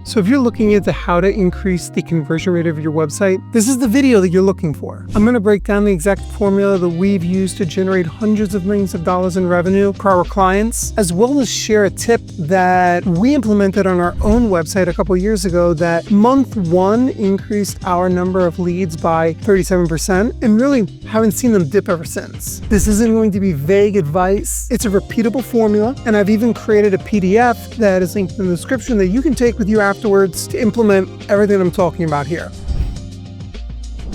So if you're looking into how to increase the conversion rate of your website, this is the video that you're looking for. I'm going to break down the exact formula that we've used to generate hundreds of millions of dollars in revenue for our clients, as well as share a tip that we implemented on our own website a couple years ago that month one increased our number of leads by 37% and really haven't seen them dip ever since. This isn't going to be vague advice. It's a repeatable formula, and I've even created a PDF that is linked in the description that you can take with you afterwards to implement everything I'm talking about here.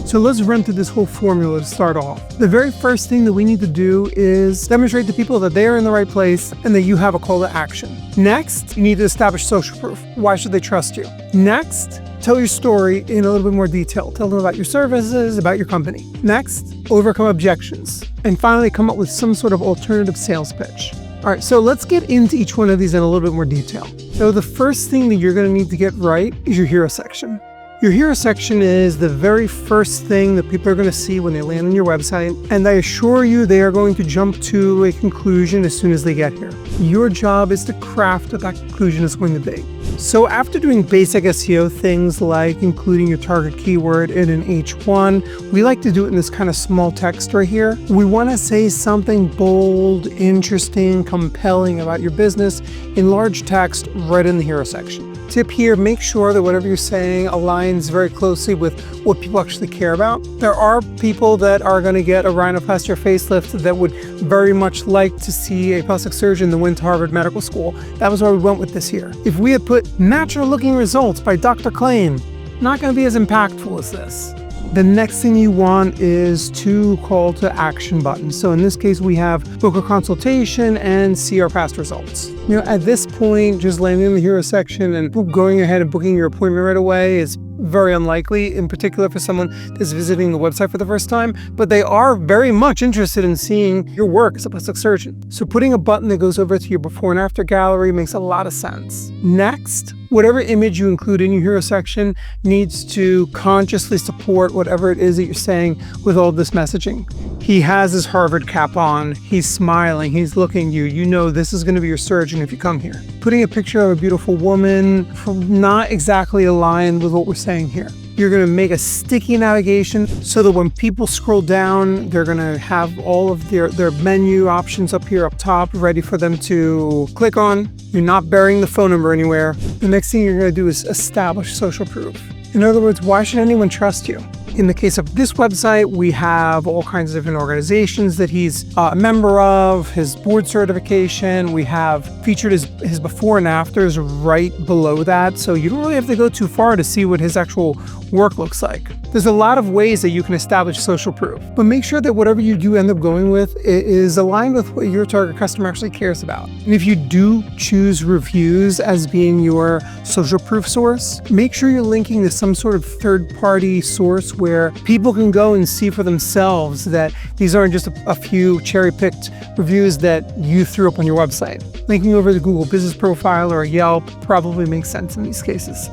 So let's run through this whole formula to start off. The very first thing that we need to do is demonstrate to people that they are in the right place and that you have a call to action. Next, you need to establish social proof. Why should they trust you? Next, tell your story in a little bit more detail. Tell them about your services, about your company. Next, overcome objections. And finally, come up with some sort of alternative sales pitch. All right, so let's get into each one of these in a little bit more detail. So the first thing that you're going to need to get right is your hero section. Your hero section is the very first thing that people are going to see when they land on your website, and I assure you they are going to jump to a conclusion as soon as they get here. Your job is to craft what that conclusion is going to be. So after doing basic SEO things like including your target keyword in an H1, we like to do it in this kind of small text right here. We want to say something bold, interesting, compelling about your business in large text right in the hero section. Tip here, make sure that whatever you're saying aligns very closely with what people actually care about. There are people that are going to get a rhinoplasty or facelift that would very much like to see a plastic surgeon that went to Harvard Medical School. That was why we went with this here. If we had put natural looking results by Dr. Klein, not going to be as impactful as this. The next thing you want is two call to action buttons. So in this case, we have book a consultation and see our past results. You know, at this point, just landing in the hero section and going ahead and booking your appointment right away is very unlikely, in particular for someone that's visiting the website for the first time, but they are very much interested in seeing your work as a plastic surgeon. So putting a button that goes over to your before and after gallery makes a lot of sense. Next, whatever image you include in your hero section needs to consciously support whatever it is that you're saying with all this messaging. He has his Harvard cap on, he's smiling, he's looking at you, you know this is going to be your surgeon if you come here. Putting a picture of a beautiful woman not exactly aligned with what we're saying here. You're going to make a sticky navigation so that when people scroll down, they're going to have all of their menu options up here up top ready for them to click on. You're not burying the phone number anywhere. The next thing you're going to do is establish social proof. In other words, why should anyone trust you? In the case of this website, we have all kinds of different organizations that he's a member of, his board certification. We have featured his before and afters right below that. So you don't really have to go too far to see what his actual work looks like. There's a lot of ways that you can establish social proof, but make sure that whatever you do end up going with is aligned with what your target customer actually cares about. And if you do choose reviews as being your social proof source, make sure you're linking to some sort of third-party source where people can go and see for themselves that these aren't just a few cherry-picked reviews that you threw up on your website. Linking over to Google Business Profile or Yelp probably makes sense in these cases.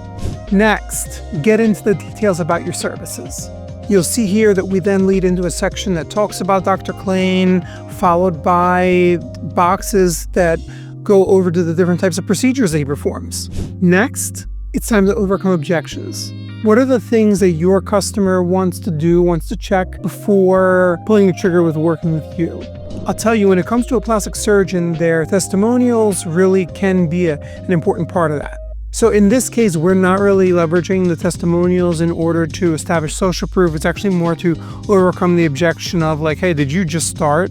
Next, get into the details about your services. You'll see here that we then lead into a section that talks about Dr. Klein, followed by boxes that go over to the different types of procedures that he performs. Next, it's time to overcome objections. What are the things that your customer wants to check before pulling the trigger with working with you? I'll tell you, when it comes to a plastic surgeon, their testimonials really can be an important part of that. So in this case, we're not really leveraging the testimonials in order to establish social proof. It's actually more to overcome the objection of like, hey, did you just start?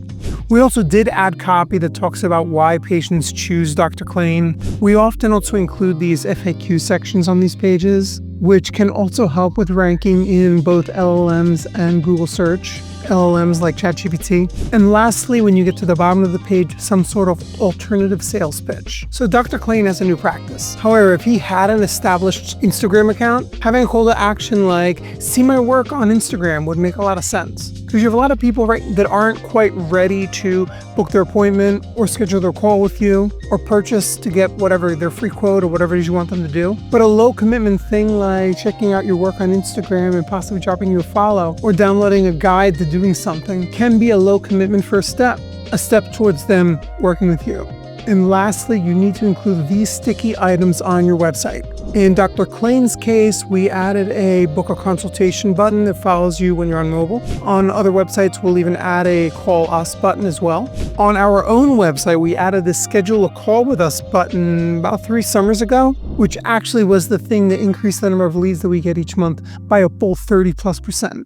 We also did add copy that talks about why patients choose Dr. Klein. We often also include these FAQ sections on these pages, which can also help with ranking in both LLMs and Google search. LLMs like ChatGPT. And lastly, when you get to the bottom of the page, some sort of alternative sales pitch. So Dr. Klein has a new practice. However, if he had an established Instagram account, having a call to action like, see my work on Instagram would make a lot of sense. Because you have a lot of people that aren't quite ready to book their appointment or schedule their call with you or purchase to get whatever their free quote or whatever it is you want them to do. But a low commitment thing like checking out your work on Instagram and possibly dropping you a follow or downloading a guide to doing something can be a low commitment first step, a step towards them working with you. And lastly, you need to include these sticky items on your website. In Dr. Klain's case, we added a book a consultation button that follows you when you're on mobile. On other websites, we'll even add a call us button as well. On our own website, we added the schedule a call with us button about 3 summers ago, which actually was the thing that increased the number of leads that we get each month by a full 30+%.